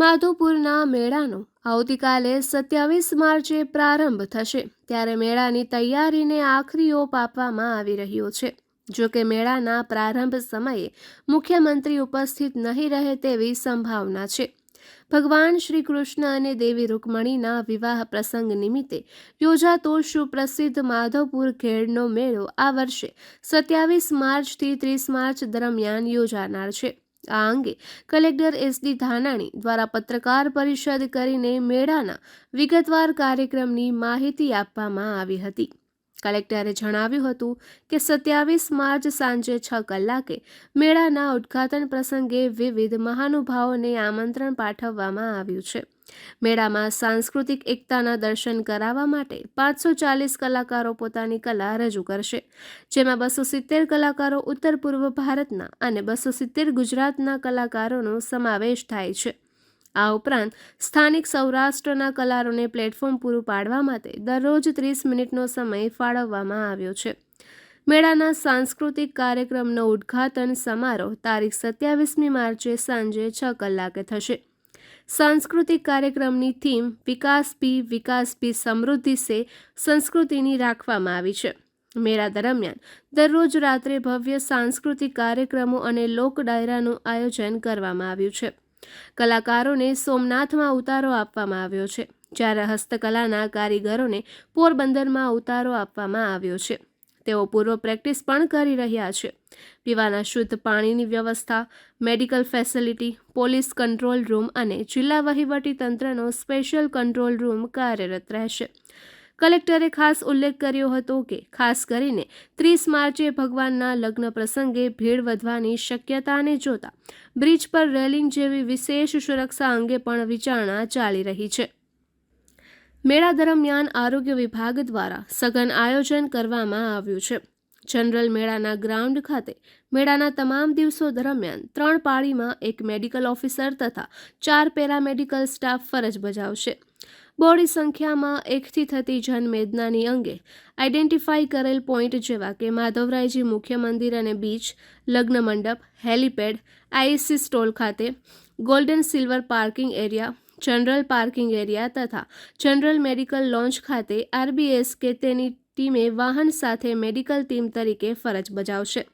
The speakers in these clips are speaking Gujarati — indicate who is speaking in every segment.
Speaker 1: માધવપુરના મેળાનો આવતીકાલે 27 માર્ચે પ્રારંભ થશે ત્યારે મેળાની તૈયારીને આખરી ઓપ આપવામાં આવી રહ્યો છે। જો કે મેળાના પ્રારંભ સમયે મુખ્યમંત્રી ઉપસ્થિત નહીં રહે તેવી સંભાવના છે। ભગવાન શ્રી કૃષ્ણ અને દેવી રૂકમણીના વિવાહ પ્રસંગ નિમિત્તે યોજાતો સુપ્રસિદ્ધ માધવપુર ખેડનો મેળો આ વર્ષે 27 માર્ચથી 30 માર્ચ દરમિયાન યોજાનાર છે। આ અંગે કલેક્ટર એસડી ધાનાણી દ્વારા પત્રકાર પરિષદ કરીને મેળાના વિગતવાર કાર્યક્રમની માહિતી આપવામાં આવી હતી। કલેક્ટરે જણાવ્યું હતું કે 27 માર્ચ સાંજે 6 કલાકે મેળાના ઉદ્ઘાટન પ્રસંગે વિવિધ મહાનુભાવોને આમંત્રણ પાઠવવામાં આવ્યું છે। મેળામાં સાંસ્કૃતિક એકતાના દર્શન કરાવવા માટે 540 કલાકારો પોતાની કલા રજૂ કરશે, જેમાં 270 કલાકારો ઉત્તર પૂર્વ ભારતના અને 270 ગુજરાતના કલાકારોનો સમાવેશ થાય છે। આ ઉપરાંત સ્થાનિક સૌરાષ્ટ્રના કલાકારોને પ્લેટફોર્મ પૂરું પાડવા માટે દરરોજ 30 મિનિટનો સમય ફાળવવામાં આવ્યો છે। મેળાના સાંસ્કૃતિક કાર્યક્રમનો ઉદ્ઘાટન સમારોહ તારીખ 27મી માર્ચે સાંજે 6 કલાકે થશે। સાંસ્કૃતિક કાર્યક્રમની થીમ વિકાસ પી સમૃદ્ધિ સે સંસ્કૃતિની રાખવામાં આવી છે। મેળા દરમિયાન દરરોજ રાત્રે ભવ્ય સાંસ્કૃતિક કાર્યક્રમો અને લોક ડાયરાનું આયોજન કરવામાં આવ્યું છે। કલાકારોને સોમનાથમાં ઉતારો આપવામાં આવ્યો છે, જ્યારે હસ્તકલાના કારીગરોને પોરબંદરમાં ઉતારો આપવામાં આવ્યો છે। તેઓ પૂર્વ પ્રેક્ટિસ પણ કરી રહ્યા છે। પીવાના શુદ્ધ પાણીની વ્યવસ્થા, medical facility, police control room અને જિલ્લા વહીવટી તંત્રનો સ્પેશિયલ કંટ્રોલ રૂમ કાર્યરત રહેશે। કલેક્ટરે ખાસ ઉલ્લેખ કર્યો હતો કે ખાસ કરીને 30 માર્ચે ભગવાનના લગ્ન પ્રસંગે ભીડ વધવાની શક્યતાને જોતા બ્રિજ પર રેલિંગ જેવી વિશેષ સુરક્ષા અંગે પણ વિચારણા ચાલી રહી છે। મેળા દરમિયાન આરોગ્ય વિભાગ દ્વારા સઘન આયોજન કરવામાં આવ્યું છે। જનરલ મેળાના ગ્રાઉન્ડ ખાતે મેળાના તમામ દિવસો દરમિયાન 3 પાળીમાં એક મેડિકલ ઓફિસર તથા 4 પેરામેડિકલ સ્ટાફ ફરજ બજાવશે। બહોળી સંખ્યામાં એકઠી થતી જનમેદનાની અંગે આઈડેન્ટિફાઈ કરેલ પોઈન્ટ જેવા કે માધવરાયજી મુખ્ય મંદિર અને બીચ, લગ્ન મંડપ, હેલીપેડ, આઈસી સ્ટોલ ખાતે, golden silver parking area, general parking area તથા જનરલ મેડિકલ લોન્જ ખાતે આરબીએસ કે તેની ટીમે વાહન સાથે મેડિકલ ટીમ તરીકે ફરજ બજાવશે।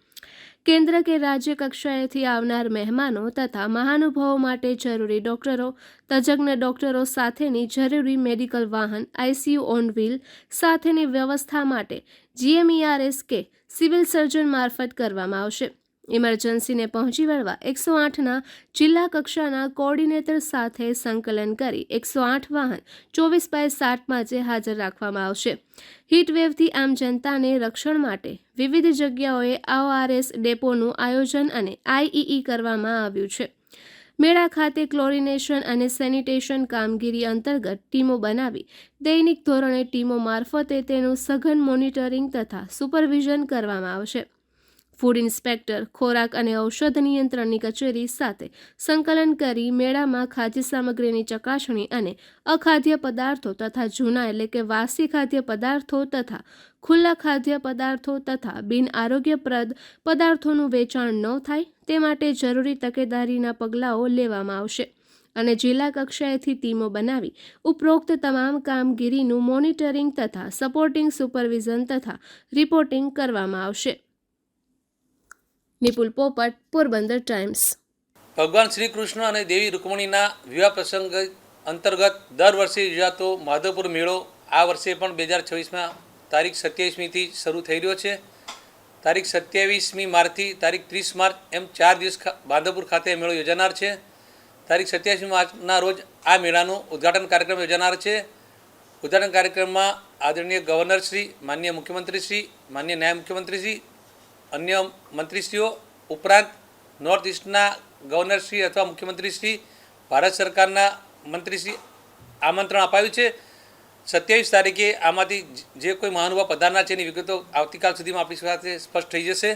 Speaker 1: કેન્દ્ર કે રાજ્ય કક્ષાએથી આવનાર મહેમાનો તથા મહાનુભાવો માટે જરૂરી ડોક્ટરો, તજજ્ઞ ડોક્ટરો સાથેની જરૂરી મેડિકલ વાહન, આઈસીયુ ઓન વ્હીલ સાથેની વ્યવસ્થા માટે જીએમઈઆરએસ કે સિવિલ સર્જન મારફત કરવામાં આવશે। ઇમરજન્સીને પહોંચી વળવા 108ના જિલ્લા કક્ષાના કોઓર્ડિનેટર સાથે સંકલન કરી 108 વાહન 24/7 હાજર રાખવામાં આવશે। હીટવેવથી આમ જનતાને રક્ષણ માટે વિવિધ જગ્યાઓએ ઓઆરએસ ડેપોનું આયોજન અને આઈઈઈ કરવામાં આવ્યું છે। મેળા ખાતે ક્લોરિનેશન અને સેનિટેશન કામગીરી અંતર્ગત ટીમો બનાવી દૈનિક ધોરણે ટીમો મારફતે તેનું સઘન મોનિટરિંગ તથા સુપરવિઝન કરવામાં આવશે। ફૂડ ઇન્સ્પેક્ટર, ખોરાક અને ઔષધ નિયંત્રણની કચેરી સાથે સંકલન કરી મેળામાં ખાદ્ય સામગ્રીની ચકાસણી અને અખાદ્ય પદાર્થો તથા જૂના એટલે કે વાસી ખાદ્ય પદાર્થો તથા ખુલ્લા ખાદ્ય પદાર્થો તથા બિન આરોગ્યપ્રદ પદાર્થોનું વેચાણ ન થાય તે માટે જરૂરી તકેદારીના પગલાઓ લેવામાં આવશે અને જિલ્લા કક્ષાએથી ટીમો બનાવી ઉપરોક્ત તમામ કામગીરીનું મોનિટરિંગ તથા સપોર્ટિંગ સુપરવિઝન તથા રિપોર્ટિંગ કરવામાં આવશે। નિપુલ પોપટ, પોરબંદર ટાઈમ્સ।
Speaker 2: ભગવાન શ્રી કૃષ્ણ અને દેવી રૂકમણીના વિવાહ પ્રસંગ અંતર્ગત દર વર્ષે યોજાતો માધવપુર મેળો આ વર્ષે પણ 2026માં તારીખ 27મીથી શરૂ થઈ રહ્યો છે। તારીખ 27મી માર્ચથી તારીખ 30 માર્ચ એમ 4 દિવસ માધવપુર ખાતે મેળો યોજાનાર છે। તારીખ 27મી માર્ચના રોજ આ મેળાનો ઉદ્ઘાટન કાર્યક્રમ યોજાનાર છે। ઉદ્ઘાટન કાર્યક્રમમાં આદરણીય ગવર્નર શ્રી, માનનીય મુખ્યમંત્રી શ્રી, માનનીય નાયબ મુખ્યમંત્રી શ્રી, અન્ય મંત્રીશ્રીઓ ઉપરાંત નોર્થ ઇસ્ટના ગવર્નરશ્રી અથવા મુખ્યમંત્રીશ્રી, ભારત સરકારના મંત્રીશ્રી આમંત્રણ અપાયું છે। 27 તારીખે આમાંથી જે કોઈ મહાનુભાવ પધારનાર છે એની વિગતો આવતીકાલ સુધીમાં આપણી સાથે સ્પષ્ટ થઈ જશે।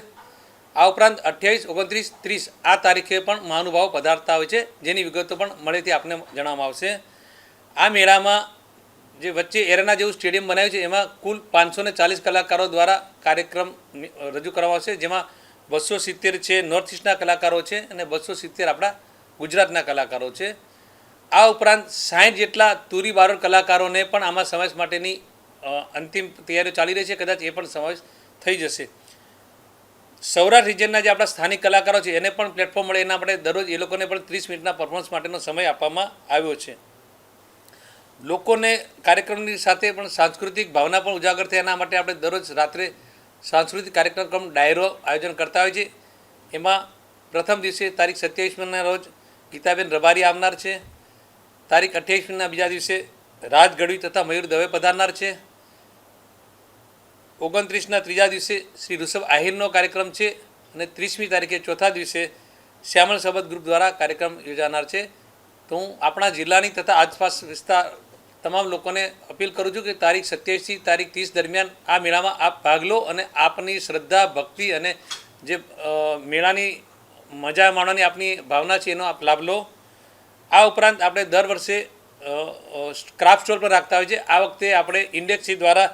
Speaker 2: આ ઉપરાંત 28, 29, 30 આ તારીખે પણ મહાનુભાવો પધારતા હોય છે, જેની વિગતો પણ મળેથી આપને જણાવવામાં આવશે। આ મેળામાં જે વચ્ચે એરેના જેવું સ્ટેડિયમ બનાવ્યું છે એમાં કુલ 540 કલાકારો દ્વારા કાર્યક્રમ રજૂ કરવામાં આવશે, જેમાં 270 છે નોર્થ ઇસ્ટના કલાકારો છે અને 270 આપણા ગુજરાતના કલાકારો છે। આ ઉપરાંત 60 જેટલા તુરી બારોટ કલાકારોને પણ આમાં સમાવેશ માટેની અંતિમ તૈયારીઓ ચાલી રહી છે. કદાચ એ પણ સમાવેશ થઈ જશે. સૌરાષ્ટ્ર રિજનના જે આપણા સ્થાનિક કલાકારો છે એને પણ પ્લેટફોર્મ મળે એના માટે દરરોજ એ લોકોને પણ 30 મિનિટના પરફોર્મન્સ માટેનો સમય આપવામાં આવ્યો છે. લોકોને કાર્યક્રમની સાથે પણ સાંસ્કૃતિક ભાવના પણ ઉજાગર થાય એના માટે આપણે દરરોજ રાત્રે સાંસ્કૃતિક કાર્યક્રમ ડાયરો આયોજન કરતા હોય છે. એમાં પ્રથમ દિવસે તારીખ 27મીના રોજ ગીતાબેન રબારી આવનાર છે. તારીખ 28મીના બીજા દિવસે રાજ ગઢવી તથા મયુર દવે પધારનાર છે. 29ના ત્રીજા દિવસે શ્રી ઋષભ આહિરનો કાર્યક્રમ છે અને 30મી તારીખે ચોથા દિવસે શ્યામલ સબદ ગ્રુપ દ્વારા કાર્યક્રમ યોજાનાર છે. તો હું આપણા જિલ્લાની તથા આસપાસ વિસ્તાર તમામ લોકોને અપીલ કરું છું કે તારીખ 27થી તારીખ 30 દરમિયાન આ મેળામાં આપ ભાગ લો અને આપની શ્રદ્ધા ભક્તિ અને જે મેળાની મજા માણવાની આપની ભાવના છે એનો આપ લાભ લો. આ ઉપરાંત આપણે દર વર્ષે ક્રાફ્ટ સ્ટોલ પર રાખતા હોય છે. આ વખતે આપણે ઇન્ડેક્સી દ્વારા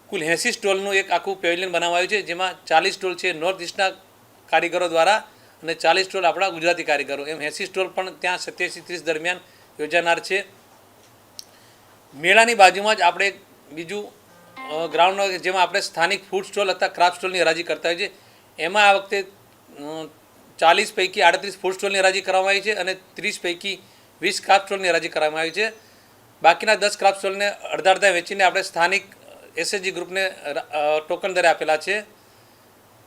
Speaker 2: કુલ 80 સ્ટોલનું એક આખું પેવેલિયન બનાવાયું છે, જેમાં 40 સ્ટોલ છે નોર્થ ઇસ્ટના કારીગરો દ્વારા અને 40 સ્ટોલ આપણા ગુજરાતી કારીગરો, એમ 80 સ્ટોલ પણ ત્યાં 27-30 દરમિયાન યોજાનાર છે. મેળાની બાજુમાં જ આપણે બીજું ગ્રાઉન્ડ જેમાં આપણે સ્થાનિક ફૂડ સ્ટોલ અથવા ક્રાફ્ટ સ્ટોલની હરાજી કરતા હોઈએ છીએ. એમાં આ વખતે 40 પૈકી 38 ફૂડ સ્ટોલની હરાજી કરવામાં આવી છે અને 30 પૈકી 20 ક્રાફ્ટ સ્ટોલની હરાજી કરવામાં આવી છે. બાકીના 10 ક્રાફ્ટ સ્ટોલને અડધા વેચીને આપણે સ્થાનિક એસએચજી ગ્રુપને ટોકન દરે આપેલા છે.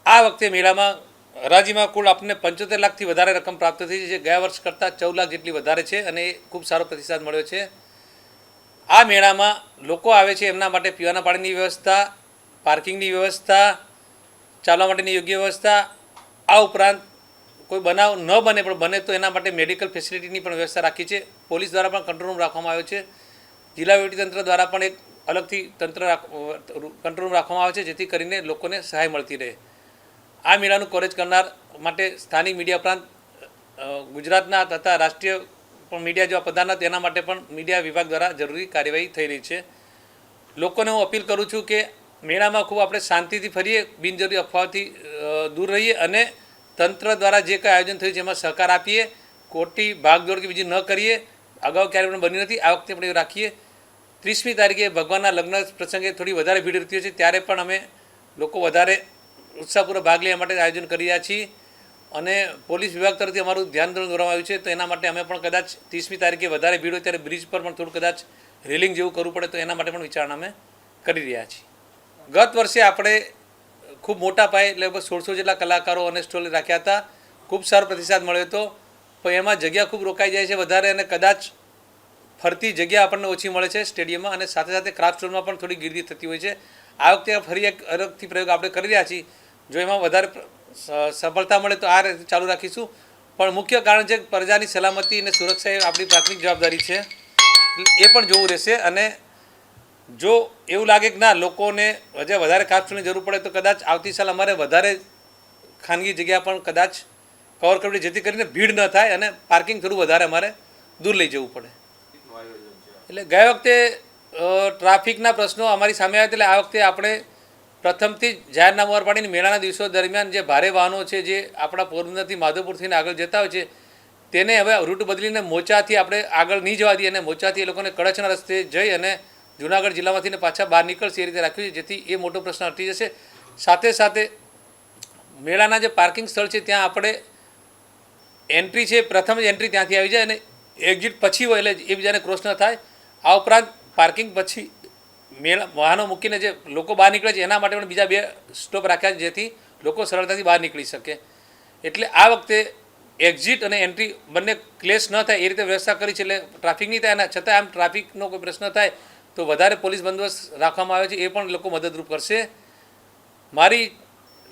Speaker 2: આ વખતે મેળામાં હરાજીમાં કુલ આપણને 75 લાખથી વધારે રકમ પ્રાપ્ત થઈ છે, જે ગયા વર્ષ કરતાં 14 લાખ જેટલી વધારે છે અને એ ખૂબ સારો પ્રતિસાદ મળ્યો છે. આ મેળામાં લોકો આવે છે એમના માટે પીવાના પાણીની વ્યવસ્થા, પાર્કિંગની વ્યવસ્થા, ચાલવા માટેની યોગ્ય વ્યવસ્થા, આ ઉપરાંત કોઈ બનાવ ન બને પણ બને તો એના માટે મેડિકલ ફેસિલિટીની પણ વ્યવસ્થા રાખી છે. પોલીસ દ્વારા પણ કંટ્રોલ રૂમ રાખવામાં આવ્યો છે. જિલ્લા વહીવટીતંત્ર દ્વારા પણ એક અલગથી કંટ્રોલ રૂમ રાખવામાં આવે છે, જેથી કરીને લોકોને સહાય મળતી રહે. આ મેળાનું કવરેજ કરનાર માટે સ્થાનિક મીડિયા ઉપરાંત ગુજરાતના તથા રાષ્ટ્રીય પણ મીડિયા જેવા પધારનાર તેના માટે પણ મીડિયા વિભાગ દ્વારા જરૂરી કાર્યવાહી થઈ રહી છે. લોકોને હું અપીલ કરું છું કે મેળામાં ખૂબ આપણે શાંતિથી ફરીએ, બિનજરૂરી અફવાઓથી દૂર રહીએ અને તંત્ર દ્વારા જે કંઈ આયોજન થયું છે એમાં સહકાર આપીએ. ખોટી ભાગદોડ કે બીજી ન કરીએ. અગાઉ ક્યારેય પણ બની નથી, આ વખતે પણ એવું રાખીએ. 30મી તારીખે ભગવાનના લગ્ન પ્રસંગે થોડી વધારે ભીડ રહેતી હોય છે, ત્યારે પણ અમે લોકો વધારે ઉત્સાહપૂર્વક ભાગ લેવા માટે આયોજન કરી રહ્યા છીએ અને પોલીસ વિભાગ તરફથી અમારું ધ્યાન દોરવામાં આવ્યું છે. તો એના માટે અમે પણ કદાચ 30મી તારીખે વધારે ભીડ હોય ત્યારે બ્રિજ પર પણ થોડું કદાચ રેલિંગ જેવું કરવું પડે તો એના માટે પણ વિચારણા અમે કરી રહ્યા છીએ. ગત વર્ષે આપણે ખૂબ મોટા પાયે લગભગ 1600 જેટલા કલાકારો અને સ્ટોલ રાખ્યા હતા. ખૂબ સારો પ્રતિસાદ મળ્યો હતો, પણ એમાં જગ્યા ખૂબ રોકાઈ જાય છે વધારે અને કદાચ ફરતી જગ્યા આપણને ઓછી મળે છે સ્ટેડિયમમાં, અને સાથે સાથે ક્રાફ્ટ સ્ટોરમાં પણ થોડી ગીર્દી થતી હોય છે. આ વખતે ફરી એક અલગથી પ્રયોગ આપણે કરી રહ્યા છીએ. જો એમાં વધારે સફળતા મળે તો આ રીતે ચાલુ રાખીશું, પણ મુખ્ય કારણ છે પ્રજાની સલામતી અને સુરક્ષા એ આપણી પ્રાથમિક જવાબદારી છે, એ પણ જોવું રહેશે. અને જો એવું લાગે કે ના લોકોને હજુ વધારે ક્રાફ્ટ સ્ટોલની જરૂર પડે તો કદાચ આવતી સાલ અમારે વધારે ખાનગી જગ્યા પણ કદાચ કવર કરવી, જેથી કરીને ભીડ ન થાય અને પાર્કિંગ થોડું વધારે અમારે દૂર લઈ જવું પડે. એટલે ગયા વખતે ટ્રાફિકના પ્રશ્નો અમારી સામે આવ્યા, એટલે આ વખતે આપણે પ્રથમથી જ જાહેરનામું બહાર પાડીને મેળાના દિવસો દરમિયાન જે ભારે વાહનો છે જે આપણા પોરબંદરથી માધવપુર થઈને આગળ જતા હોય છે તેને હવે રૂટ બદલીને મોચાથી આપણે આગળ નહીં જવા દઈએ અને મોચાથી એ લોકોને કડછના રસ્તે જઈ અને જૂનાગઢ જિલ્લામાંથી પાછા બહાર નીકળશે એ રીતે રાખ્યું છે, જેથી એ મોટો પ્રશ્ન અટકી જશે. સાથે સાથે મેળાના જે પાર્કિંગ સ્થળ છે ત્યાં આપણે એન્ટ્રી છે, પ્રથમ જ એન્ટ્રી ત્યાંથી આવી જાય અને એક્ઝિટ પછી હોય એટલે એ બીજાને ક્રોસ ન થાય. આ ઉપરાંત પાર્કિંગ પછી મેળા વાહનો મૂકીને જે લોકો બહાર નીકળે છે એના માટે પણ બીજા 2 સ્ટોપ રાખ્યા છે, જેથી લોકો સરળતાથી બહાર નીકળી શકે. એટલે આ વખતે એક્ઝિટ અને એન્ટ્રી બંને ક્લેશ ન થાય એ રીતે વ્યવસ્થા કરી છે, એટલે ટ્રાફિક નહીં થાય. અને છતાં આમ ટ્રાફિકનો કોઈ પ્રશ્ન થાય તો વધારે પોલીસ બંદોબસ્ત રાખવામાં આવે છે, એ પણ લોકો મદદરૂપ કરશે. મારી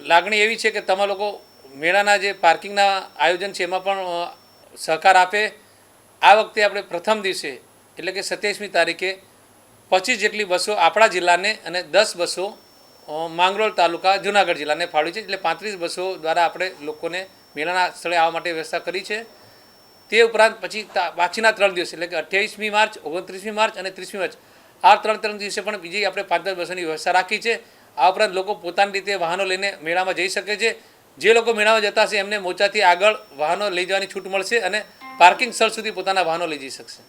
Speaker 2: લાગણી એવી છે કે તમે લોકો મેળાના જે પાર્કિંગના આયોજન છે એમાં પણ સહકાર આપે. આ વખતે આપણે પ્રથમ દિવસે એટલે કે 27મી તારીખે 25 જેટલી બસો આપણા જિલ્લાને અને 10 બસો માંગરોળ તાલુકા જૂનાગઢ જિલ્લાને ફાળવી છે. એટલે 35 બસો દ્વારા આપણે લોકોને મેળાના સ્થળે આવવા માટે વ્યવસ્થા કરી છે. તે ઉપરાંત પછી પાછીના 3 દિવસ એટલે કે 28મી માર્ચ, 29મી માર્ચ અને 30મી માર્ચ આ 3 દિવસે પણ બીજી આપણે 5-10 બસોની વ્યવસ્થા રાખી છે. આ ઉપરાંત લોકો પોતાની રીતે વાહનો લઈને મેળામાં જઈ શકે છે. જે લોકો મેળામાં જતા હશે એમને મોચાથી આગળ વાહનો લઈ જવાની છૂટ મળશે અને પાર્કિંગ સ્થળ સુધી પોતાના વાહનો લઈ જઈ શકશે.